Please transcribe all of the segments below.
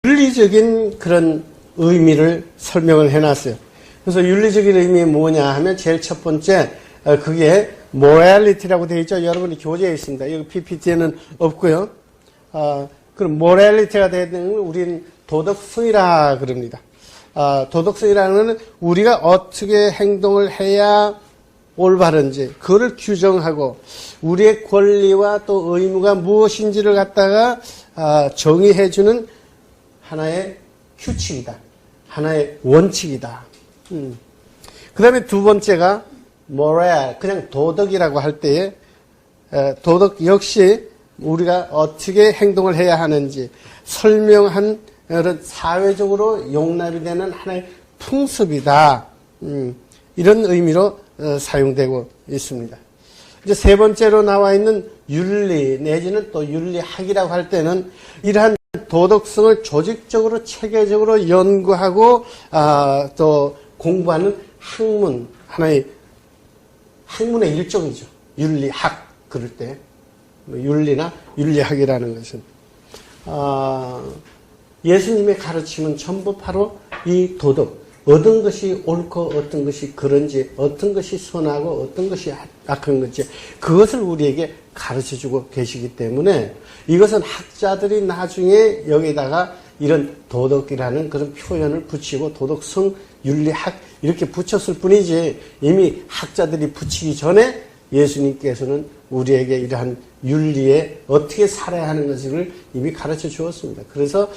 윤리적인 그런 의미를 설명을 해놨어요. 그래서 윤리적인 의미 뭐냐 하면 제일 첫 번째, 그게 morality라고 되어 있죠. 여러분이 교재에 있습니다. 여기 PPT에는 없고요. 그럼 morality가 되는 건 우리는 도덕성이라 그럽니다. 도덕성이라는 것은 우리가 어떻게 행동을 해야 올바른지 그거를 규정하고 우리의 권리와 또 의무가 무엇인지를 갖다가 정의해주는 하나의 규칙이다. 하나의 원칙이다. 그 다음에 두 번째가 moral, 그냥 도덕이라고 할 때에 도덕 역시 우리가 어떻게 행동을 해야 하는지 설명한 그런 사회적으로 용납이 되는 하나의 풍습이다. 이런 의미로 사용되고 있습니다. 이제 세 번째로 나와 있는 윤리 내지는 또 윤리학이라고 할 때는 이러한 도덕성을 조직적으로 체계적으로 연구하고 또 공부하는 학문, 하나의 학문의 일종이죠. 윤리학 그럴 때 윤리나 윤리학이라는 것은 예수님의 가르침은 전부 바로 이 도덕, 어떤 것이 옳고 어떤 것이 그런지, 어떤 것이 선하고 어떤 것이 악한 건지 그것을 우리에게 가르쳐주고 계시기 때문에 이것은 학자들이 나중에 여기다가 이런 도덕이라는 그런 표현을 붙이고 도덕성, 윤리학 이렇게 붙였을 뿐이지 이미 학자들이 붙이기 전에 예수님께서는 우리에게 이러한 윤리에 어떻게 살아야 하는 것을 이미 가르쳐 주었습니다. 그래서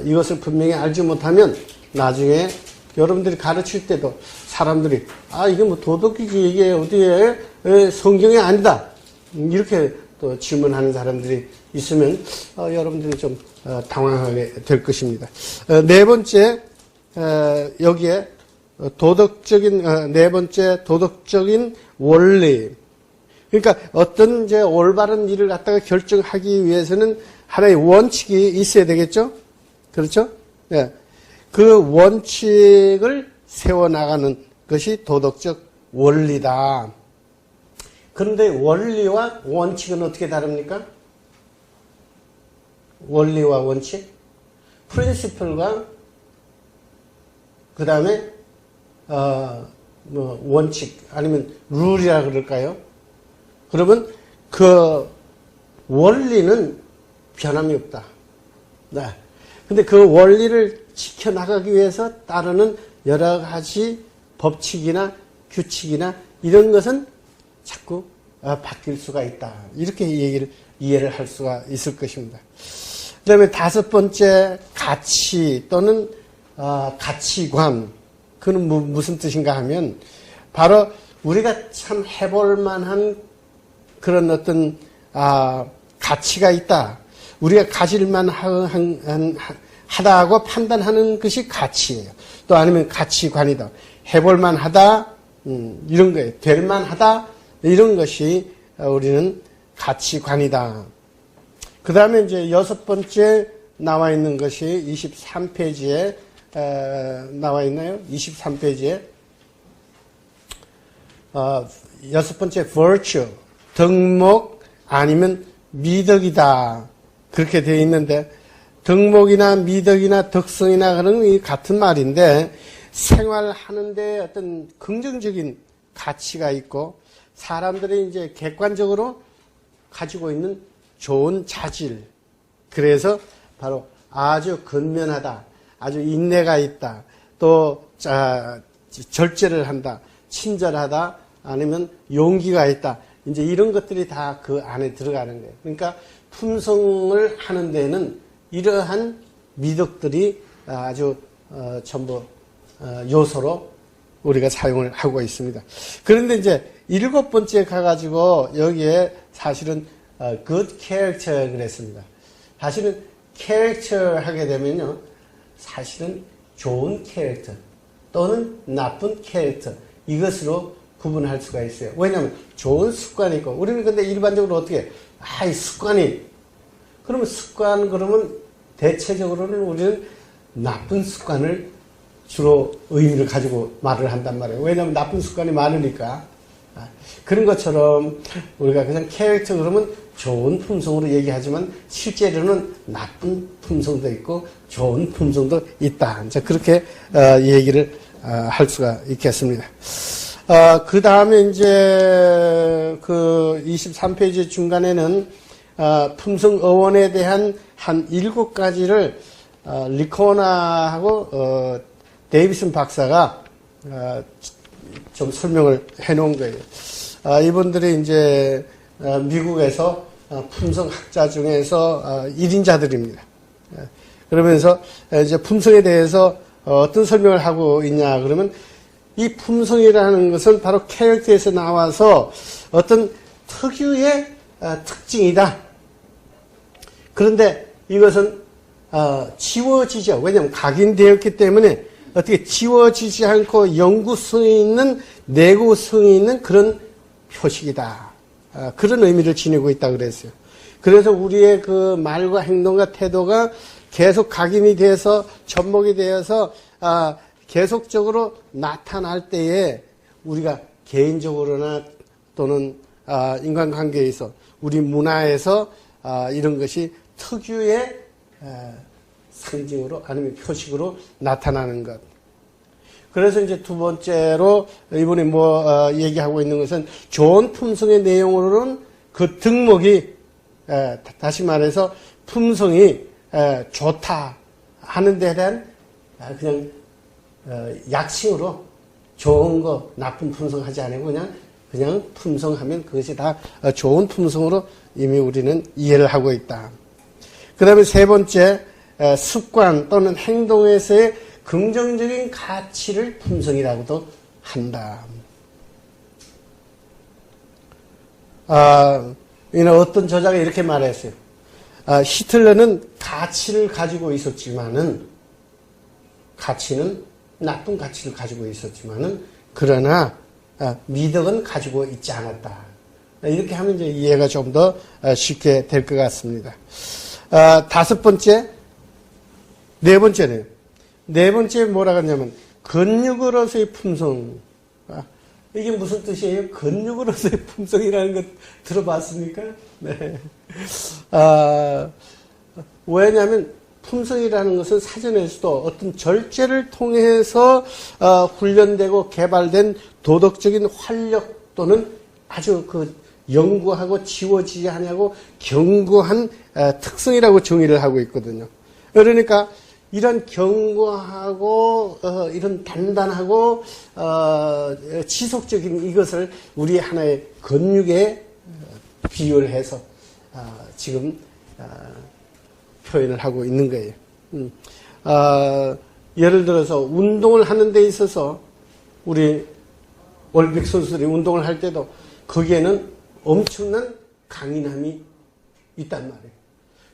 이것을 분명히 알지 못하면 나중에 여러분들이 가르칠 때도 사람들이 이게 뭐 도덕이지 이게 어디에 성경이 아니다 이렇게 또 질문하는 사람들이 있으면 여러분들이 좀 당황하게 될 것입니다. 네 번째 여기에 도덕적인 네 번째 도덕적인 원리. 그러니까 어떤 이제 올바른 일을 갖다가 결정하기 위해서는 하나의 원칙이 있어야 되겠죠? 그렇죠? 네. 그 원칙을 세워나가는 것이 도덕적 원리다. 그런데 원리와 원칙은 어떻게 다릅니까? 원리와 원칙? 프린시플과 그 다음에 원칙 아니면 룰이라 그럴까요? 그러면 그 원리는 변함이 없다. 네. 근데 그 원리를 지켜나가기 위해서 따르는 여러 가지 법칙이나 규칙이나 이런 것은 자꾸 바뀔 수가 있다. 이렇게 이해를 할 수가 있을 것입니다. 그 다음에 다섯 번째 가치 또는 가치관. 그는 무슨 뜻인가 하면 바로 우리가 참 해볼 만한 그런 어떤 가치가 있다. 우리가 가질만 하다고 판단하는 것이 가치예요. 또 아니면 가치관이다. 해볼만 하다. 이런 거예요. 될만 하다. 이런 것이 우리는 가치관이다. 그 다음에 이제 여섯 번째 나와 있는 것이 23페이지에 나와 있나요? 23페이지에 여섯 번째 virtue, 덕목 아니면 미덕이다. 그렇게 되어 있는데 덕목이나 미덕이나 덕성이나 그런 게 같은 말인데 생활하는데 어떤 긍정적인 가치가 있고 사람들이 이제 객관적으로 가지고 있는 좋은 자질. 그래서 바로 아주 근면하다. 아주 인내가 있다. 또 절제를 한다. 친절하다. 아니면 용기가 있다. 이제 이런 것들이 다 그 안에 들어가는 거예요. 그러니까 품성을 하는 데는 이러한 미덕들이 아주 전부 요소로 우리가 사용을 하고 있습니다. 그런데 이제 일곱 번째 가가지고 여기에 사실은 good character 그랬습니다. 사실은 character 하게 되면요. 사실은 좋은 캐릭터 또는 나쁜 캐릭터 이것으로 구분할 수가 있어요. 왜냐하면 좋은 습관이 있고 우리는 근데 일반적으로 어떻게 해요? 이 습관이 그러면 습관 그러면 대체적으로는 우리는 나쁜 습관을 주로 의미를 가지고 말을 한단 말이에요. 왜냐하면 나쁜 습관이 많으니까. 그런 것처럼 우리가 그냥 캐릭터 그러면 좋은 품성으로 얘기하지만 실제로는 나쁜 품성도 있고 좋은 품성도 있다. 이제 그렇게 얘기를 할 수가 있겠습니다. 그 다음에 이제 그 23페이지 중간에는 품성 어원에 대한 한 7가지를 리코나하고 데이비슨 박사가 좀 설명을 해 놓은 거예요. 이분들이 이제 미국에서 품성학자 중에서 1인자들입니다. 그러면서 이제 품성에 대해서 어떤 설명을 하고 있냐 그러면 이 품성이라는 것은 바로 캐릭터에서 나와서 어떤 특유의 특징이다. 그런데 이것은 지워지죠. 왜냐하면 각인되었기 때문에 어떻게 지워지지 않고 영구성이 있는 내구성이 있는 그런 표식이다. 그런 의미를 지니고 있다 그랬어요. 그래서 우리의 그 말과 행동과 태도가 계속 각인이 돼서 접목이 되어서 계속적으로 나타날 때에 우리가 개인적으로나 또는 인간관계에서 우리 문화에서 이런 것이 특유의 상징으로 아니면 표식으로 나타나는 것. 그래서 이제 두 번째로 이분이 얘기하고 있는 것은 좋은 품성의 내용으로는 그 덕목이 다시 말해서 품성이 좋다 하는 데 대한 그냥 약칭으로 좋은 거 나쁜 품성 하지 않고 그냥 품성하면 그것이 다 좋은 품성으로 이미 우리는 이해를 하고 있다. 그 다음에 세 번째 습관 또는 행동에서의 긍정적인 가치를 품성이라고도 한다. 어떤 저자가 이렇게 말했어요. 히틀러는 가치를 가지고 있었지만은 나쁜 가치를 가지고 있었지만은 그러나 미덕은 가지고 있지 않았다. 이렇게 하면 이제 이해가 좀 더 쉽게 될 것 같습니다. 다섯 번째, 네 번째네요. 네 번째 뭐라 그러냐면 근육으로서의 품성. 이게 무슨 뜻이에요? 근육으로서의 품성이라는 것 들어봤습니까? 네. 왜냐하면 품성이라는 것은 사전에서도 어떤 절제를 통해서 훈련되고 개발된 도덕적인 활력 또는 아주 그 영구하고 지워지지 않냐고 견고한 특성이라고 정의를 하고 있거든요. 그러니까 이런 견고하고 이런 단단하고 지속적인 이것을 우리 하나의 근육에 비유를 해서 지금 표현을 하고 있는 거예요. 예를 들어서 운동을 하는 데 있어서 우리 올림픽 선수들이 운동을 할 때도 거기에는 엄청난 강인함이 있단 말이에요.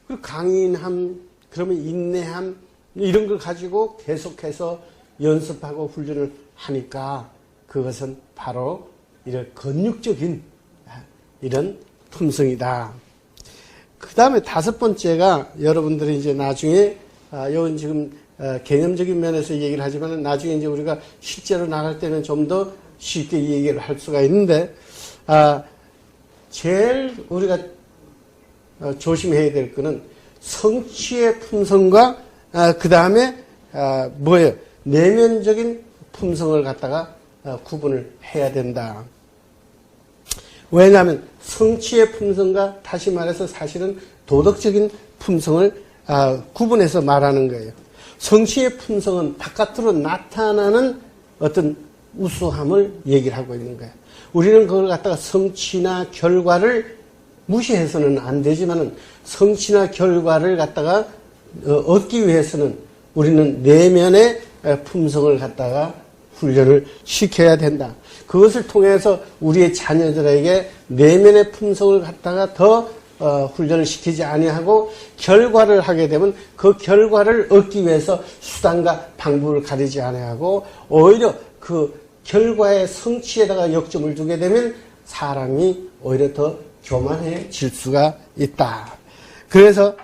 그 강인함, 그러면 인내함 이런 걸 가지고 계속해서 연습하고 훈련을 하니까 그것은 바로 이런 근육적인 이런 품성이다. 그 다음에 다섯 번째가 여러분들이 이제 나중에 이건 지금 개념적인 면에서 얘기를 하지만 나중에 이제 우리가 실제로 나갈 때는 좀 더 쉽게 얘기를 할 수가 있는데 제일 우리가 조심해야 될 거는 성취의 품성과 그 다음에 뭐예요? 내면적인 품성을 갖다가 구분을 해야 된다. 왜냐하면 성취의 품성과 다시 말해서 사실은 도덕적인 품성을 구분해서 말하는 거예요. 성취의 품성은 바깥으로 나타나는 어떤 우수함을 얘기를 하고 있는 거예요. 우리는 그걸 갖다가 성취나 결과를 무시해서는 안 되지만은 성취나 결과를 갖다가 얻기 위해서는 우리는 내면의 품성을 갖다가 훈련을 시켜야 된다. 그것을 통해서 우리의 자녀들에게 내면의 품성을 갖다가 더 훈련을 시키지 아니하고 결과를 하게 되면 그 결과를 얻기 위해서 수단과 방법을 가리지 아니하고 오히려 그 결과의 성취에다가 역점을 두게 되면 사람이 오히려 더 교만해질 수가 있다. 그래서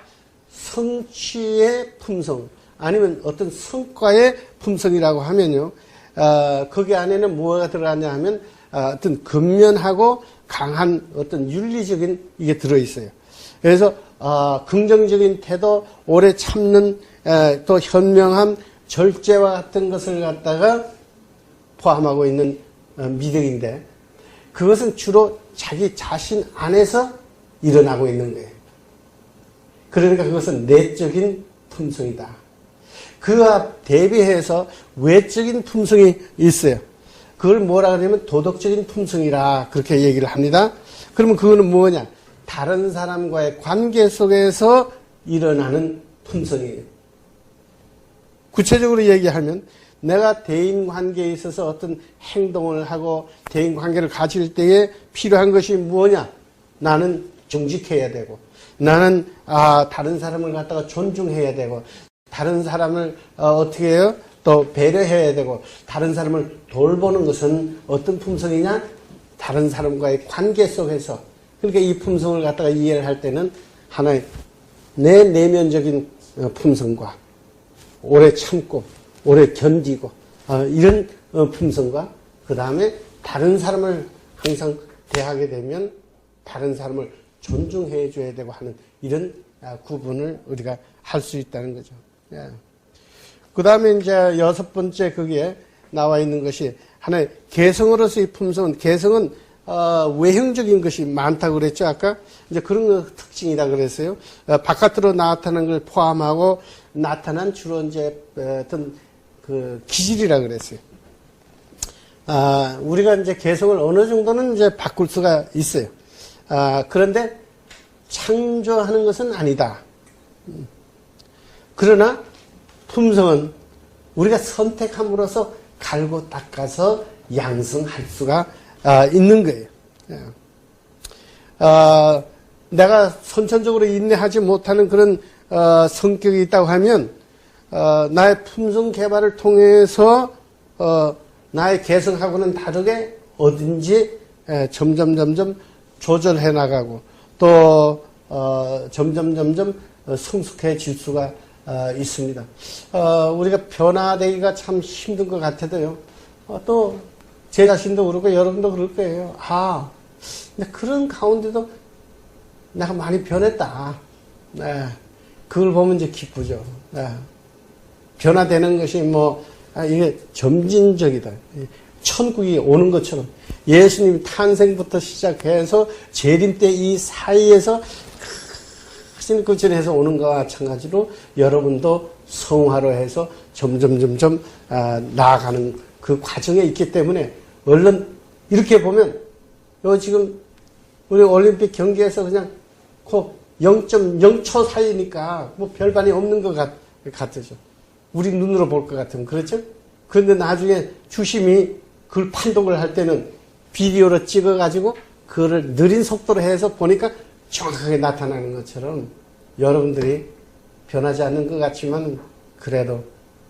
성취의 품성 아니면 어떤 성과의 품성이라고 하면요. 거기 안에는 뭐가 들어가냐 하면 어떤 근면하고 강한 어떤 윤리적인 이게 들어있어요. 그래서 긍정적인 태도, 오래 참는 또 현명함, 절제와 같은 것을 갖다가 포함하고 있는 미덕인데 그것은 주로 자기 자신 안에서 일어나고 있는 거예요. 그러니까 그것은 내적인 품성이다. 그와 대비해서 외적인 품성이 있어요. 그걸 뭐라 그러냐면 도덕적인 품성이라 그렇게 얘기를 합니다. 그러면 그거는 뭐냐? 다른 사람과의 관계 속에서 일어나는 품성이에요. 구체적으로 얘기하면 내가 대인관계에 있어서 어떤 행동을 하고 대인관계를 가질 때에 필요한 것이 뭐냐? 나는 정직해야 되고 나는 다른 사람을 갖다가 존중해야 되고 다른 사람을 어떻게 해요? 또 배려해야 되고 다른 사람을 돌보는 것은 어떤 품성이냐? 다른 사람과의 관계 속에서 그러니까 이 품성을 갖다가 이해를 할 때는 하나의 내 내면적인 품성과 오래 참고 오래 견디고 이런 품성과 그 다음에 다른 사람을 항상 대하게 되면 다른 사람을 존중해 줘야 되고 하는 이런 구분을 우리가 할 수 있다는 거죠. 예. 그 다음에 이제 6번째 거기에 나와 있는 것이 하나의 개성으로서의 품성은 개성은 외형적인 것이 많다고 그랬죠. 아까 이제 그런 거 특징이다 그랬어요. 바깥으로 나타나는 걸 포함하고 나타난 주로 이제 어떤 그 기질이라 그랬어요. 우리가 이제 개성을 어느 정도는 이제 바꿀 수가 있어요. 그런데 창조하는 것은 아니다. 그러나 품성은 우리가 선택함으로써 갈고 닦아서 양성할 수가 있는 거예요. 내가 선천적으로 인내하지 못하는 그런 성격이 있다고 하면 나의 품성 개발을 통해서 나의 개성하고는 다르게 어딘지 점점 조절해 나가고 또 점점 성숙해질 수가 있습니다. 우리가 변화되기가 참 힘든 것 같아도요. 또 제 자신도 그렇고 여러분도 그럴 거예요. 근데 그런 가운데도 내가 많이 변했다. 네. 그걸 보면 이제 기쁘죠. 네. 변화되는 것이 이게 점진적이다. 천국이 오는 것처럼 예수님 탄생부터 시작해서 재림 때 이 사이에서 크신 그 전에서 오는 것과 마찬가지로 여러분도 성화로 해서 점점 나아가는 그 과정에 있기 때문에 얼른 이렇게 보면 지금 우리 올림픽 경기에서 그냥 그 0.0초 사이니까 별반이 없는 것 같죠. 우리 눈으로 볼 것 같으면 그렇죠? 그런데 나중에 주심이 그걸 판독을 할 때는 비디오로 찍어가지고 그거를 느린 속도로 해서 보니까 정확하게 나타나는 것처럼 여러분들이 변하지 않는 것 같지만 그래도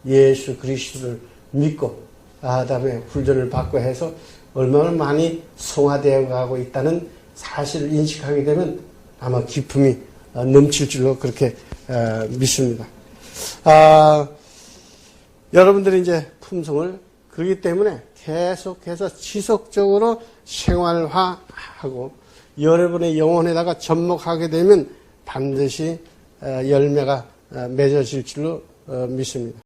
예수 그리스도를 믿고 그다음에 훈련을 받고 해서 얼마나 많이 성화되어 가고 있다는 사실을 인식하게 되면 아마 기쁨이 넘칠 줄로 그렇게 믿습니다. 여러분들이 이제 품성을 그렇기 때문에 계속해서 지속적으로 생활화하고 여러분의 영혼에다가 접목하게 되면 반드시 열매가 맺어질 줄로 믿습니다.